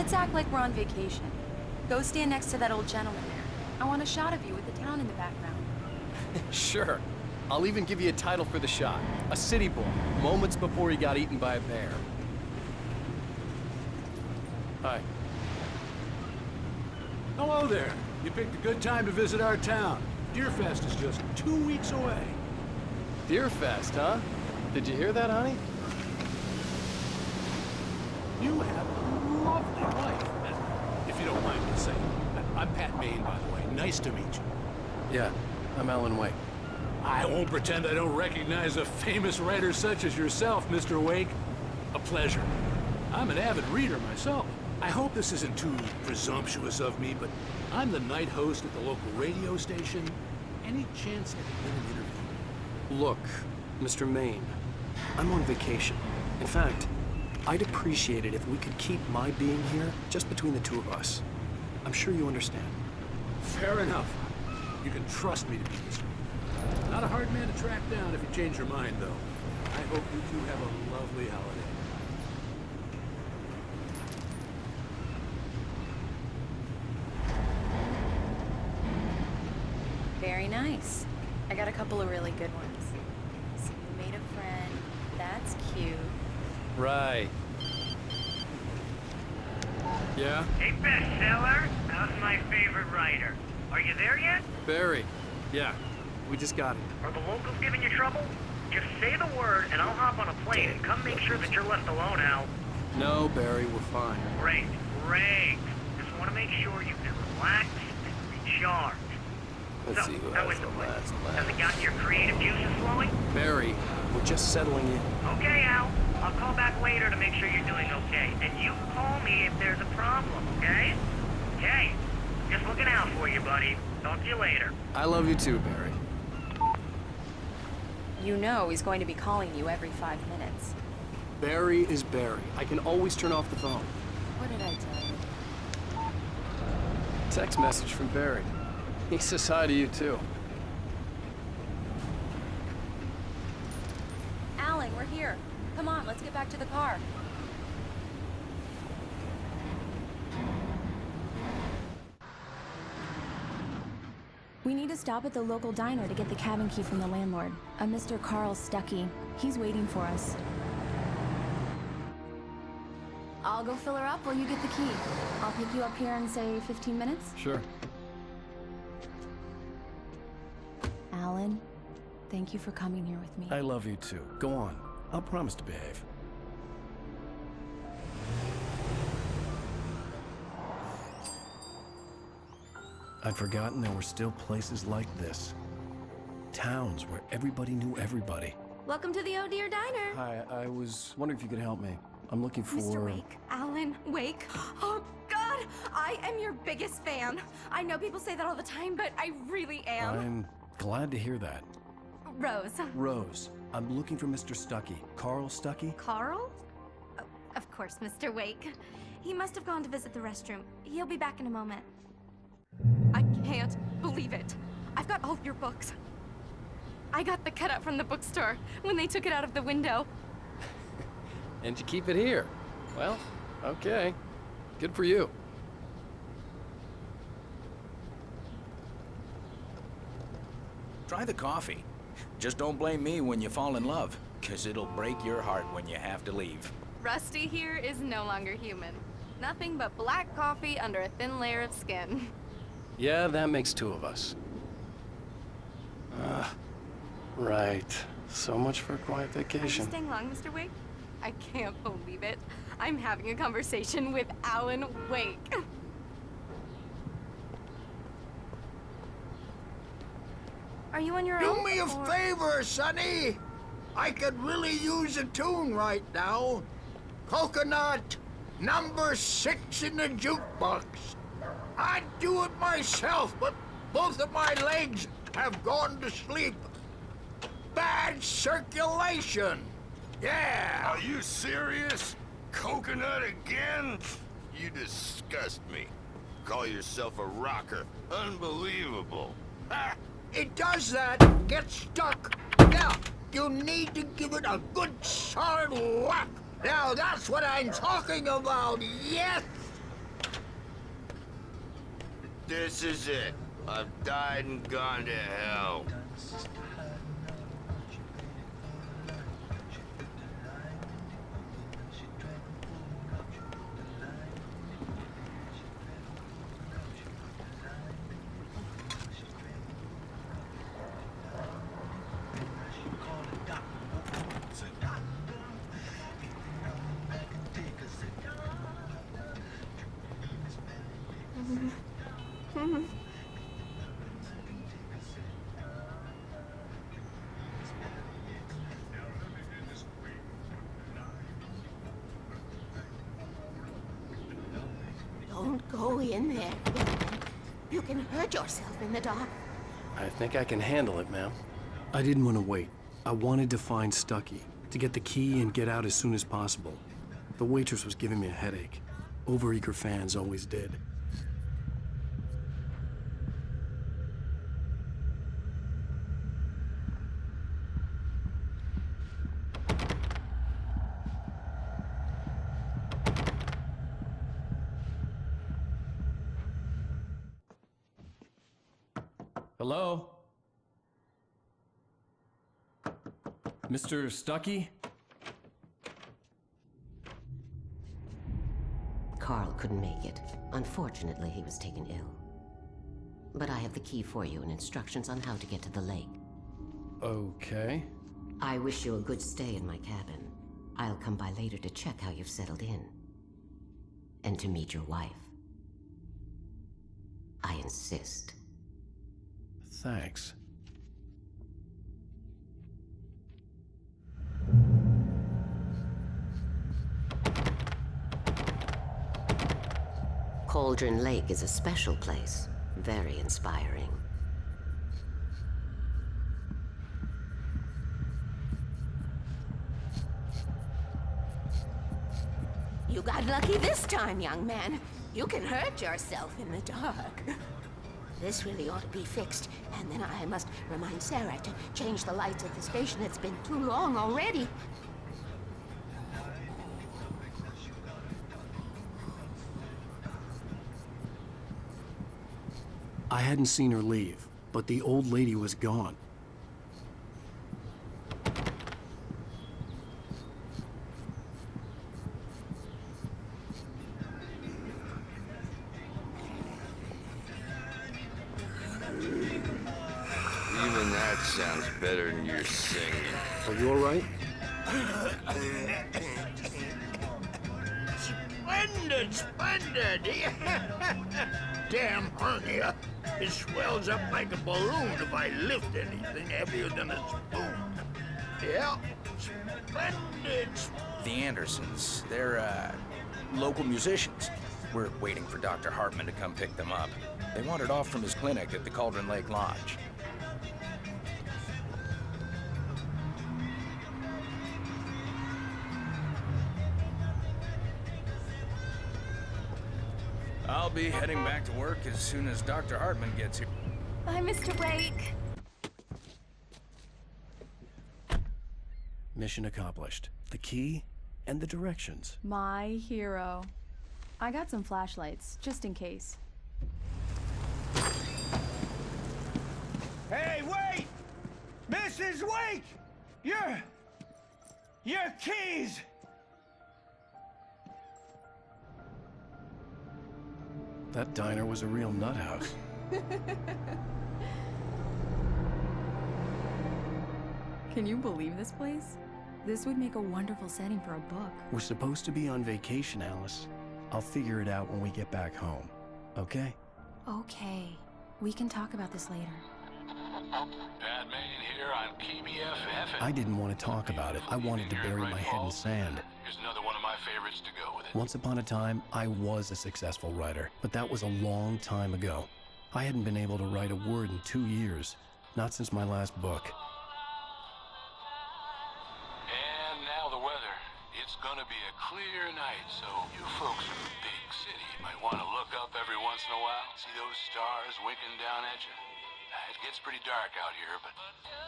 Let's act like we're on vacation. Go stand next to that old gentleman there. I want a shot of you with the town in the background. Sure. I'll even give you a title for the shot. A city boy, moments before he got eaten by a bear. Hi. Hello there. You picked a good time to visit our town. Deerfest is just 2 weeks away. Deerfest, huh? Did you hear that, honey? You have a lovely wife. If you don't mind me saying. I'm Pat Maine, by the way. Nice to meet you. Yeah, I'm Alan Wake. I won't pretend I don't recognize a famous writer such as yourself, Mr. Wake. A pleasure. I'm an avid reader myself. I hope this isn't too presumptuous of me, but I'm the night host at the local radio station. Any chance I could get an interview? Look, Mr. Maine, I'm on vacation. In fact, I'd appreciate it if we could keep my being here just between the two of us. I'm sure you understand. Fair enough. You can trust me to be discreet. Not a hard man to track down if you change your mind, though. I hope you two have a lovely holiday. Very nice. I got a couple of really good ones. So you made a friend. That's cute. Right. Yeah? Hey, bestseller. How's my favorite writer? Are you there yet? Barry. Yeah, we just got it. Are the locals giving you trouble? Just say the word and I'll hop on a plane and come make sure that you're left alone, Al. No, Barry, we're fine. Great, great. Just want to make sure you can relax and recharge. Let's So, see who how has is the the place? last Has laugh. it gotten your creative juices flowing? Barry, we're just settling in. Okay, Al. I'll call back later to make sure you're doing okay. And you call me if there's a problem, okay? Okay. Just looking out for you, buddy. Talk to you later. I love you too, Barry. You know he's going to be calling you every 5 minutes. Barry is Barry. I can always turn off the phone. What did I tell you? Text message from Barry. He says hi to you too. Alan, we're here. Come on, let's get back to the car. We need to stop at the local diner to get the cabin key from the landlord, a Mr. Carl Stuckey. He's waiting for us. I'll go fill her up while you get the key. I'll pick you up here in, say, 15 minutes? Sure. Alan, thank you for coming here with me. I love you too. Go on. I'll promise to behave. I'd forgotten there were still places like this. Towns where everybody knew everybody. Welcome to the Oh Dear Diner. Hi, I was wondering if you could help me. I'm looking for... Mr. Wake. Alan Wake. Oh, God! I am your biggest fan. I know people say that all the time, but I really am. I'm glad to hear that. Rose. Rose, I'm looking for Mr. Stuckey. Carl Stuckey? Carl? Oh, of course, Mr. Wake. He must have gone to visit the restroom. He'll be back in a moment. I can't believe it. I've got all of your books. I got the cutout from the bookstore when they took it out of the window. And you keep it here. Well, okay. Good for you. Try the coffee. Just don't blame me when you fall in love, 'cause it'll break your heart when you have to leave. Rusty here is no longer human. Nothing but black coffee under a thin layer of skin. Yeah, that makes two of us. Right. So much for a quiet Are you vacation. staying long, Mr. Wake? I can't believe it. I'm having a conversation with Alan Wake. Are you on your own? Do me a or- favor, Sonny. I could really use a tune right now. Coconut, number 6 in the jukebox. I'd do it myself, but both of my legs have gone to sleep. Bad circulation. Yeah. Are you serious? Coconut again? You disgust me. Call yourself a rocker. Unbelievable. Ha! It does that. Get stuck. Now, you need to give it a good solid whack. Now, that's what I'm talking about. Yes. This is it. I've died and gone to hell. Don't go in there. You can hurt yourself in the dark. I think I can handle it, ma'am. I didn't want to wait. I wanted to find Stucky, to get the key and get out as soon as possible. The waitress was giving me a headache. Overeager fans always did. Hello? Mr. Stucky? Carl couldn't make it. Unfortunately, he was taken ill. But I have the key for you and instructions on how to get to the lake. Okay. I wish you a good stay in my cabin. I'll come by later to check how you've settled in. And to meet your wife. I insist. Thanks. Cauldron Lake is a special place. Very inspiring. You got lucky this time, young man. You can hurt yourself in the dark. This really ought to be fixed, and then I must remind Sarah to change the lights at the station. It's been too long already. I hadn't seen her leave, but the old lady was gone. Even that sounds better than your singing. Are you all right? Splendid, splendid! Damn hernia. It swells up like a balloon if I lift anything heavier than a spoon. Yeah, splendid. The Andersons, they're, local musicians. We're waiting for Dr. Hartman to come pick them up. They wandered off from his clinic at the Cauldron Lake Lodge. I'll be heading back to work as soon as Dr. Hartman gets here. Bye, Mr. Wake. Mission accomplished. The key and the directions. My hero. I got some flashlights, just in case. Hey, wait! Mrs. Wake! Your keys! That diner was a real nut house. Can you believe this place? This would make a wonderful setting for a book. We're supposed to be on vacation, Alice. I'll figure it out when we get back home. Okay? Okay. We can talk about this later. Pat Main here on KBFF. I didn't want to talk about it. I wanted to bury my head in sand. Here's another one of my favorites to go with it. Once upon a time, I was a successful writer, but that was a long time ago. I hadn't been able to write a word in 2 years, not since my last book. And now the weather. It's gonna be a clear night, so you folks in the big city might want to look up every once in a while. See those stars winking down at you? It gets pretty dark out here, but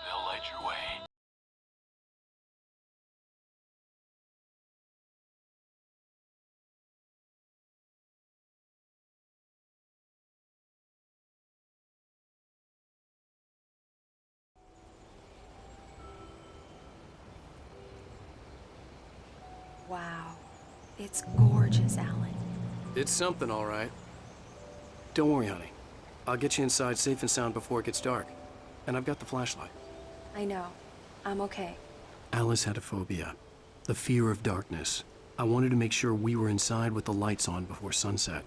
they'll light your way. It's gorgeous, Alan. It's something, all right. Don't worry, honey. I'll get you inside safe and sound before it gets dark. And I've got the flashlight. I know. I'm okay. Alice had a phobia. The fear of darkness. I wanted to make sure we were inside with the lights on before sunset.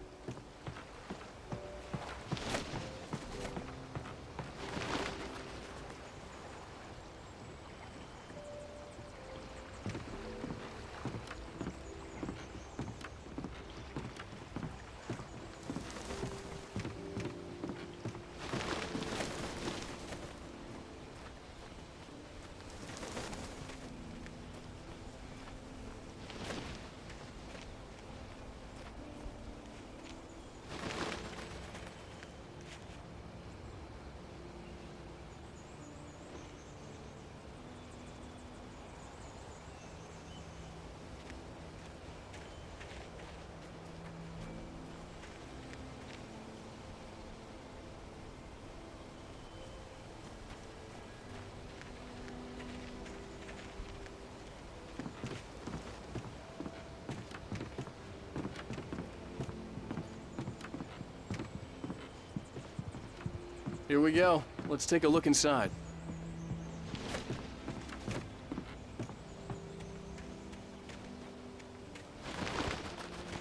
Here we go. Let's take a look inside.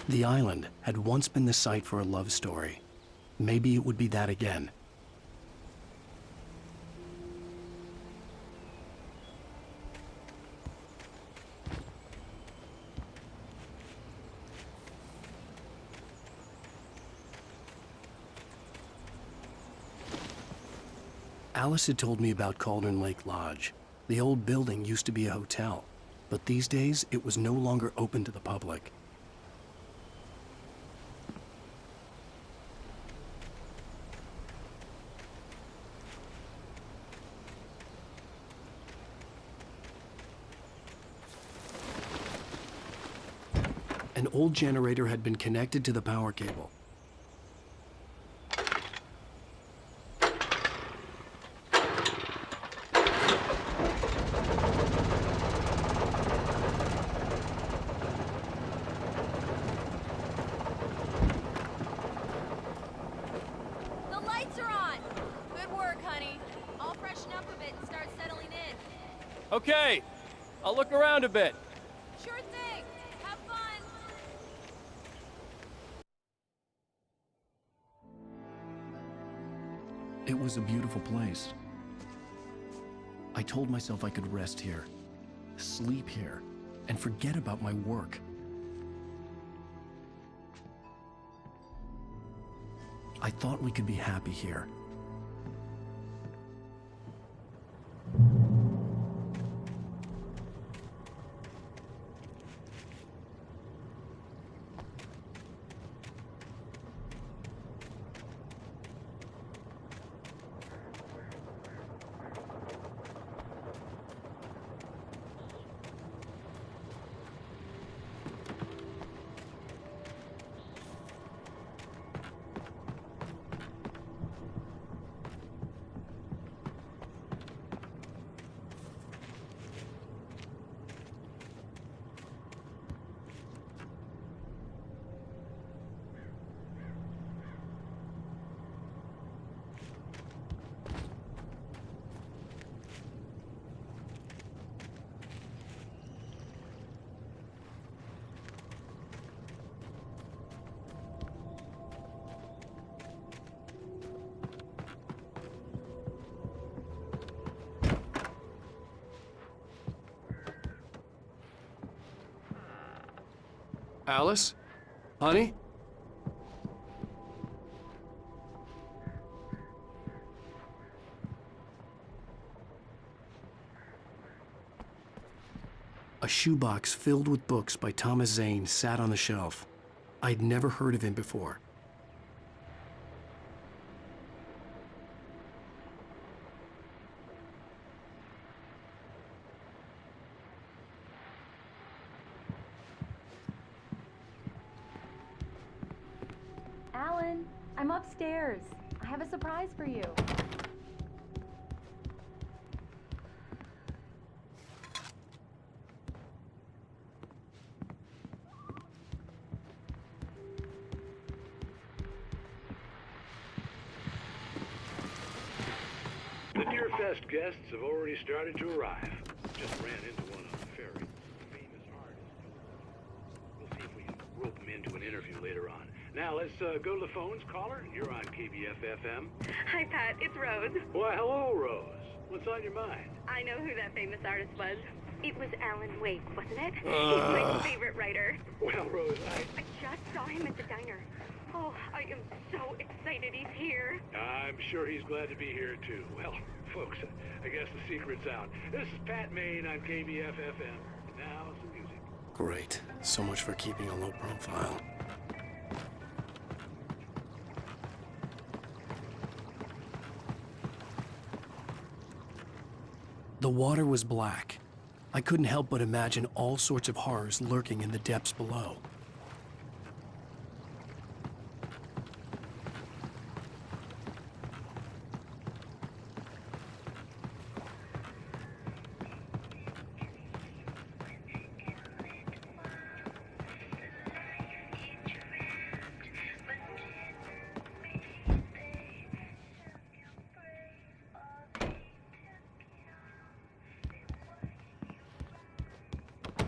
The island had once been the site for a love story. Maybe it would be that again. Alice had told me about Cauldron Lake Lodge. The old building used to be a hotel, but these days it was no longer open to the public. An old generator had been connected to the power cable. The lights are on! Good work, honey. I'll freshen up a bit and start settling in. Okay, I'll look around a bit. Sure thing! Have fun! It was a beautiful place. I told myself I could rest here, sleep here, and forget about my work. I thought we could be happy here. Alice? Honey? A shoebox filled with books by Thomas Zane sat on the shelf. I'd never heard of him before. Alan, I'm upstairs. I have a surprise for you. best guests have already started to arrive. Just ran into one on the ferry. Famous artist. We'll see if we can rope him into an interview later on. Now, let's go to the phones. Caller, you're on KBF-FM. Hi, Pat. It's Rose. Why, hello, Rose. What's on your mind? I know who that famous artist was. It was Alan Wake, wasn't it? He's my favorite writer. Well, Rose, I just saw him at the diner. Oh, I am so excited he's here. I'm sure he's glad to be here, too. Well, folks, I guess the secret's out. This is Pat Maine on KBF-FM. Now, some music. Great. So much for keeping a low profile. The water was black. I couldn't help but imagine all sorts of horrors lurking in the depths below.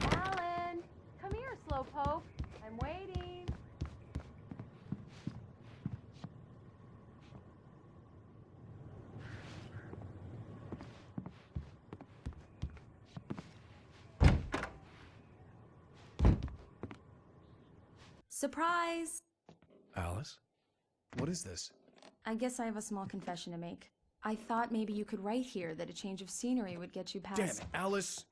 Alan! Come here, Slowpoke. I'm waiting. Surprise! Alice? What is this? I guess I have a small confession to make. I thought maybe you could write here that a change of scenery would get you past... Damn it, Alice!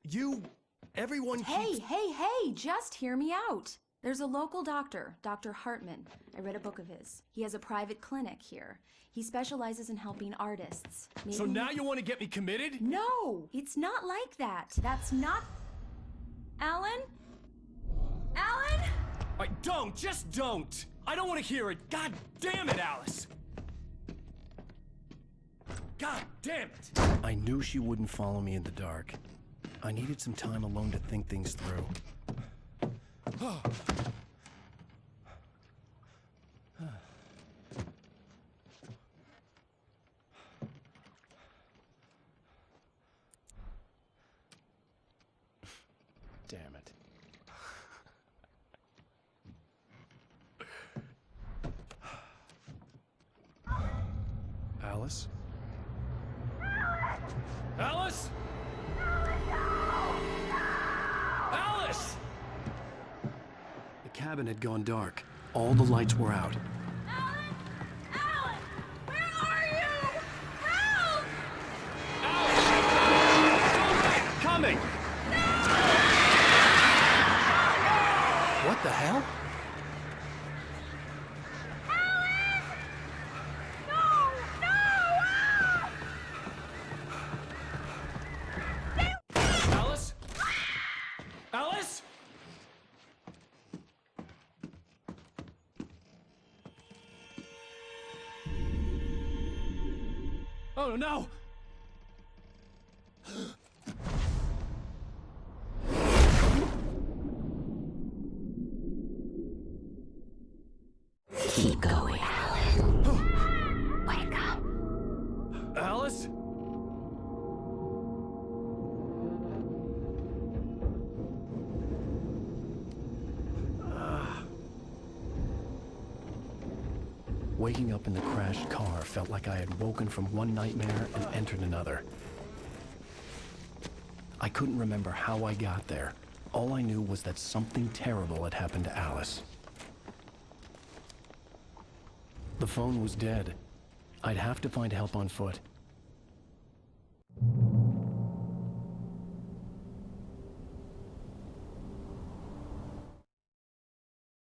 Everyone Hey, keeps... hey, just hear me out. There's a local doctor, Dr. Hartman. I read a book of his. He has a private clinic here. He specializes in helping artists. So Maybe- now you want to get me committed? No, it's not like that. That's not... Alan? Alan? Just don't! I don't want to hear it! God damn it, Alice! God damn it! I knew she wouldn't follow me in the dark. I needed some time alone to think things through. Damn it. Alice? Alice? Alice! The cabin had gone dark. All the lights were out. Alan! Alan! Where are you? Help! Coming! What the hell? Alice? Alice? Oh no! Keep going, Alan. Wake up. Alice? Waking up in the crashed car felt like I had woken from one nightmare and entered another. I couldn't remember how I got there. All I knew was that something terrible had happened to Alice. The phone was dead. I'd have to find help on foot.